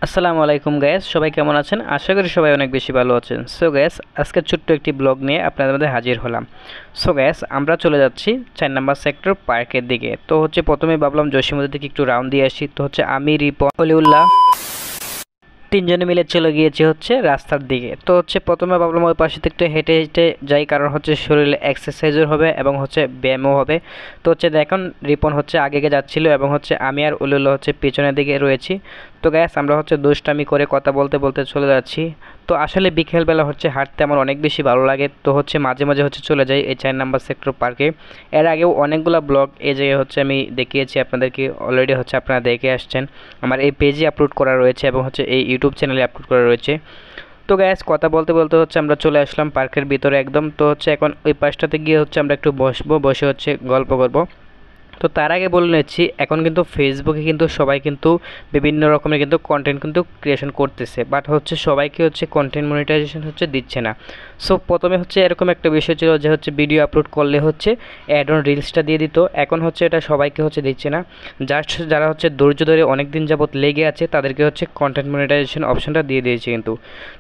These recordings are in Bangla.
আসসালামু আলাইকুম গাইস, সবাই কেমন আছেন? আশা করি সবাই অনেক বেশি ভালো আছেন। সো গাইস, আজকে ছোট্ট একটি ব্লগ নিয়ে আপনাদের মধ্যে হাজির হলাম। সো গাইস, আমরা চলে যাচ্ছি 4 নম্বর সেক্টর পার্কের দিকে। তো প্রথমে ভাবলাম জসিমুদ্দিন থেকে একটু রাউন্ড দিয়ে আসি। তো আমি রিপন, অলিউল্লাহ তিনজনে মিলে চলে গিয়েছি রাস্তার দিকে। তো প্রথমে ভাবলাম ওই পাশে থেকে একটু হেঁটে হেঁটে যাই, কারণ শরীরে এক্সারসাইজও হবে এবং ব্যায়ামও হবে। তো দেখুন, রিপন আগে যাচ্ছিল এবং আমি আর উলুল্লাহ পিছনের দিকে রয়েছি। তো গ্যাস, আমরা দুষ্টামি করে কথা বলতে বলতে চলে যাচ্ছি। তো আসলে বিকেলবেলা হাঁটতে আমার অনেক বেশি ভালো লাগে। তো মাঝে মাঝে চলে যাই এই 4 নম্বর সেক্টর পার্কে। এর আগেও অনেকগুলো ব্লগ এই জায়গায় আমি দেখিয়েছি আপনাদেরকে, অলরেডি আপনারা দেখে আসছেন। আমার এই পেজে আপলোড করা রয়েছে এবং এই ইউটিউব চ্যানেলে আপলোড করা রয়েছে। তো গ্যাস, কথা বলতে বলতে আমরা চলে আসলাম পার্কের ভিতরে একদম। তো এখন ওই পাশটাতে গিয়ে আমরা একটু বসবো, বসে গল্প করব। তো তার আগে বলে নিচ্ছি, এখন কিন্তু ফেসবুকে কিন্তু সবাই কিন্তু বিভিন্ন রকমের কিন্তু কন্টেন্ট কিন্তু ক্রিয়েশন করতেছে, বাট সবাইকে কন্টেন্ট মনিটাইজেশন দিচ্ছে না। সো প্রথমে এরকম একটা বিষয় ছিল যে ভিডিও আপলোড করলে অ্যাড অন রিলসটা দিয়ে দিত। এখন এটা সবাইকে দিচ্ছে না। জাস্ট যারা ধৈর্য ধরে অনেক দিন যাবত লেগে আছে তাদেরকে কন্টেন্ট মনিটাইজেশন অপশনটা দিয়ে দিয়েছে কিন্তু।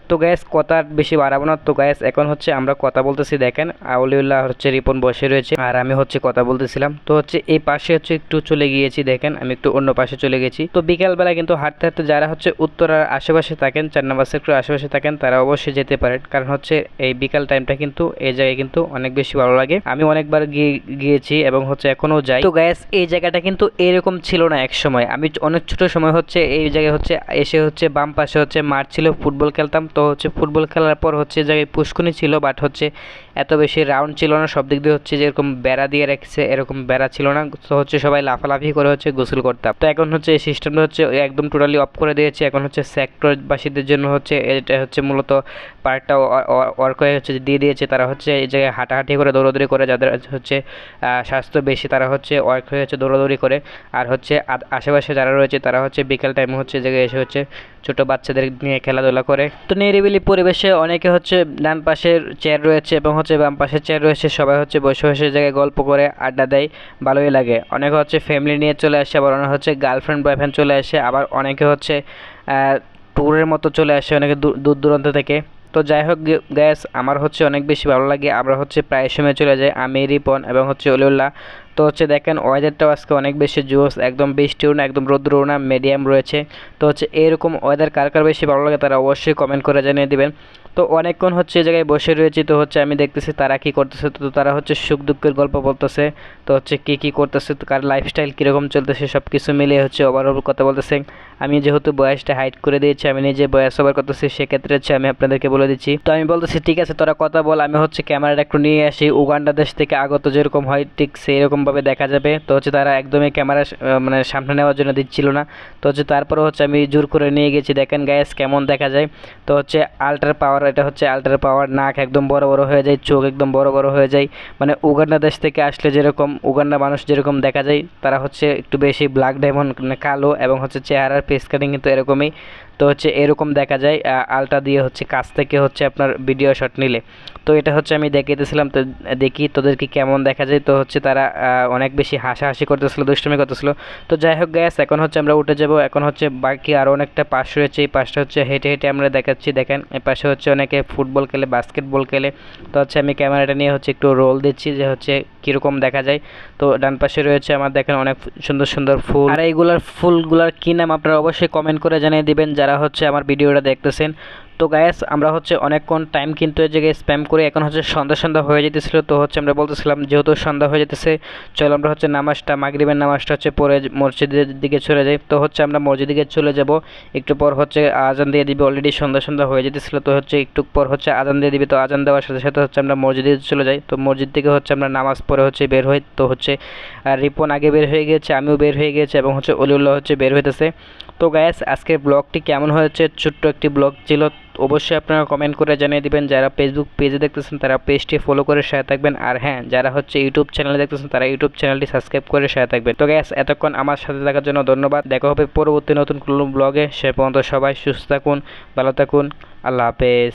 তো গ্যাস, কথা আর বেশি বাড়াবো না। তো গ্যাস, এখন আমরা কথা বলতেছি। দেখেন, আউলিউল্লাহ রিপন বসে রয়েছে আর আমি কথা বলতেছিলাম। তো এই পাশে একটু চলে গিয়েছি। দেখেন, আমি একটু অন্য পাশে চলে গেছি। তো বিকালবেলা কিন্তু হাঁটতে হাঁটতে যারা উত্তরার আশেপাশে থাকেন, 4 নম্বর সেক্টরের আশেপাশে থাকেন, তারা অবশ্যই যেতে পারেন, কারণ এই বিকাল টাইমটা কিন্তু এই জায়গায় কিন্তু অনেক বেশি ভালো লাগে। আমি অনেকবার গিয়েছি এবং এখনো যাই। তো গ্যাস, এই জায়গাটা কিন্তু এরকম ছিল না এক সময়। আমি অনেক ছোট সময় এই জায়গায় এসে বাম পাশে মাঠ ছিল, ফুটবল খেলতাম। তো ফুটবল খেলার পর এই জায়গায় পুষ্কুনি ছিল, বাট এত বেশি রাউন্ড ছিল না। সব দিক দিয়ে যেরকম বেড়া দিয়ে রেখেছে এরকম বেড়া ছিল না। তো সবাই লাফালাফি করে গোসল করতাম। তো এখন এই সিস্টেমটা একদম টোটালি অফ করে দিয়েছে। এখন সেক্টরবাসীদের জন্য এটা মূলত পার্কটা ওয়ার্ক হয়ে দিয়ে দিয়েছে। তারা এই জায়গায় হাঁটাহাঁটি করে, দৌড়াদৌড়ি করে, যাদের স্বাস্থ্য বেশি তারা ওয়ার্ক হয়ে দৌড়াদৌড়ি করে। আর আশেপাশে যারা রয়েছে তারা বিকেল টাইমে জায়গায় এসে ছোট বাচ্চাদের নিয়ে খেলাধুলা করে। তো নিরিবিলি পরিবেশে অনেকে ডান পাশের চেয়ার রয়েছে এবং বাম পাশের চেয়ার রয়েছে, সবাই বসে বসে জায়গায় গল্প করে আড্ডা দেয়, ভালোই লাগে। অনেকে ফ্যামিলি নিয়ে চলে আসে, আবার অনেকে গার্লফ্রেন্ড বয়ফ্রেন্ড চলে আসে, আবার অনেকে ট্যুরের মতো চলে আসে, অনেকে দূর দূরান্ত থেকে। তো যাই হোক গ্যাস, আমার অনেক বেশি ভালো লাগে। আমরা প্রায় সময় চলে যাই, আমি, রিপন এবং অলিউল্লাহ। তো দেখেন, ওয়েদারটাও আজকে অনেক বেশি জোস, একদম বৃষ্টিও না, একদম রোদ্রও না, মিডিয়াম রয়েছে। তো এরকম ওয়েদার কার কার বেশি ভালো লাগে তারা অবশ্যই কমেন্ট করে জানিয়ে দিবেন। তো অনেকক্ষণ এই জায়গায় বসে রয়েছি। তো আমি দেখতেছি তারা কি করতেছে। তো তারা সুখ দুঃখের গল্প বলতেছে। তো কী করতেছে, তো কার লাইফস্টাইল কীরকম চলতেছে, সব কিছু মিলিয়ে ওভারঅল কথা বলতেছে। আমি যেহেতু বয়সটা হাইড করে দিয়েছি, আমি নিজে বয়স ওভার করতেছি, সেক্ষেত্রে আমি আপনাদেরকে বলে দিচ্ছি। তো আমি বলতেছি, ঠিক আছে তোরা কথা বল, আমি ক্যামেরাটা একটু নিয়ে আসি। উগান্ডা দেশ থেকে আগত যেরকম হয় ঠিক সেই রকমভাবে দেখা যাবে। তো তারা একদমই ক্যামেরা মানে সামনে নেওয়ার জন্য দিচ্ছিল না। তো তারপরে আমি জোর করে নিয়ে গেছি। দেখেন গ্যাস, কেমন দেখা যায়। তো আল্ট্রা পাওয়ার, এটা আল্ট্রা পাওয়ার। নাক একদম বড় বড় হয়ে যায়, চোখ একদম বড় বড় হয়ে যায়। মানে উগান্ডা দেশ থেকে আসলে যেরকম উগান্ডা মানুষ যেরকম দেখা যায়, তারা একটু বেশি ব্ল্যাক ডায়মন্ড, কালো, এবং চেহারার ফেস কাটিং কিন্তু এরকমই। তো এরকম দেখা যায় আলট্রা দিয়ে কাছ থেকে আপনার ভিডিও শট নিলে। তো এটা আমি দেখিয়েছিলাম। তো দেখি তোদেরকে কেমন দেখা যায়। তো তারা অনেক বেশি হাসাহাসি করতেছিল, দুষ্টুমি করতেছিল। তো যাই হোক গ্যাস, এখন আমরা উঠে যাব। এখন বাকি আরও অনেকটা পাশ রয়েছে। এই পাশটা হেঁটে হেঁটে আমরা দেখাচ্ছি। দেখেন, এই পাশে অনেকে ফুটবল খেলে, বাস্কেটবল খেলে। তো আমি ক্যামেরাটা নিয়ে একটু রোল দিচ্ছি যে কীরকম দেখা যায়। তো ডান পাশে রয়েছে আমার, দেখেন, অনেক সুন্দর সুন্দর ফুল। আর এইগুলার ফুলগুলার কী নাম আপনারা অবশ্যই কমেন্ট করে জানিয়ে দিবেন যারা আমার ভিডিওটা দেখতেছেন। তো গাইস, আমরা অনেকক্ষণ টাইম কিন্তু এই জায়গায় স্প্যাম করে এখন সন্ধ্যা সন্ধ্যা হয়ে যেতেছিল। তো আমরা বলতেছিলাম যেহেতু সন্ধ্যা হয়ে যেতেছে, চলো আমরা নামাজটা, মাগরিবের নামাজটা পরে মসজিদের দিকে চলে যাই। তো আমরা মসজিদের দিকে চলে যাব। একটু পর আজান দিয়ে দিবে, অলরেডি সন্ধ্যা সন্ধ্যা হয়ে যেতেছিল। তো একটু পর আজান দিয়ে দিবে। তো আজান দেওয়ার সাথে সাথে আমরা মসজিদে চলে যাই। তো মসজিদ থেকে আমরা নামাজ পড়ে বের হই। তো রিপন আগে বের হয়ে গেছে, আমিও বের হয়ে গেছি এবং অলিউল্লাহ বের হইতেছে। তো গাইস, আজকের ব্লগটি কেমন হয়েছে, ছোট্ট একটি ব্লগ ছিল। অবশ্যই আপনারা কমেন্ট করে জানিয়ে দিবেন। যারা ফেসবুক পেজে দেখতেছেন তারা পেজটি ফলো করে সাথে থাকবেন। আর হ্যাঁ, যারা ইউটিউব চ্যানেলে দেখতেছেন তারা ইউটিউব চ্যানেলটি সাবস্ক্রাইব করে সাথে থাকবেন। তো গাইস, এতক্ষণ আমার সাথে থাকার জন্য ধন্যবাদ। দেখা হবে পরবর্তী নতুন কোনো ব্লগে। সে পর্যন্ত সবাই সুস্থ থাকুন, ভালো থাকুন। আল্লাহ হাফেজ।